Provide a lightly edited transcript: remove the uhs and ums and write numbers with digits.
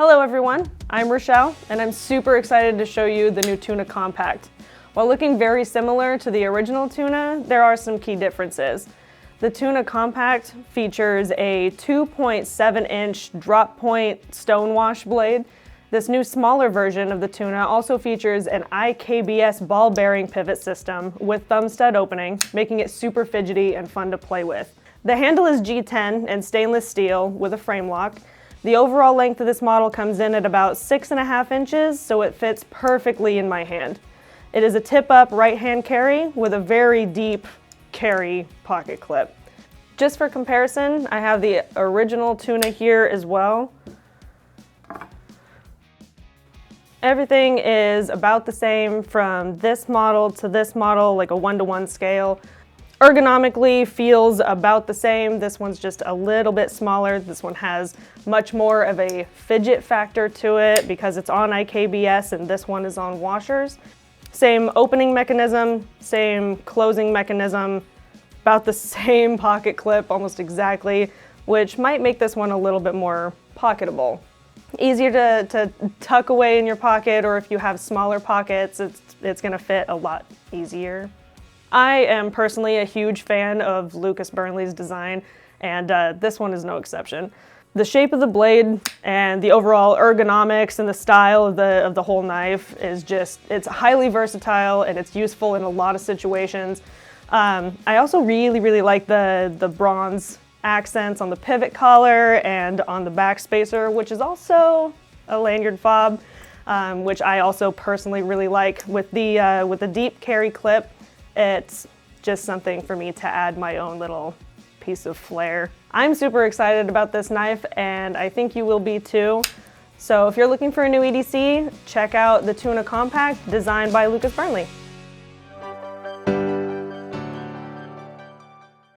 Hello everyone, I'm Rochelle and I'm super excited to show you the new Tuna Compact. While looking very similar to the original Tuna, there are some key differences. The Tuna Compact features a 2.7-inch drop point stonewash blade. This new smaller version of the Tuna also features an IKBS ball bearing pivot system with thumb stud opening, making it super fidgety and fun to play with. The handle is G10 and stainless steel with a frame lock. The overall length of this model comes in at about 6.5 inches, so it fits perfectly in my hand. It is a tip-up right-hand carry with a very deep carry pocket clip. Just for comparison, I have the original Tuna here as well. Everything is about the same from this model to this model, like a 1-to-1 scale. Ergonomically feels about the same. This one's just a little bit smaller. This one has much more of a fidget factor to it because it's on IKBS and this one is on washers. Same opening mechanism, same closing mechanism, about the same pocket clip almost exactly, which might make this one a little bit more pocketable. Easier to tuck away in your pocket, or if you have smaller pockets, it's gonna fit a lot easier. I am personally a huge fan of Lucas Burnley's design, and this one is no exception. The shape of the blade and the overall ergonomics and the style of the whole knife is just, it's highly versatile and it's useful in a lot of situations. I also really like the bronze accents on the pivot collar and on the back spacer, which is also a lanyard fob, which I also personally really like. With the deep carry clip, it's just something for me to add my own little piece of flair. I'm super excited about this knife and I think you will be too. So if you're looking for a new EDC, check out the Tuna Compact designed by Lucas Burnley.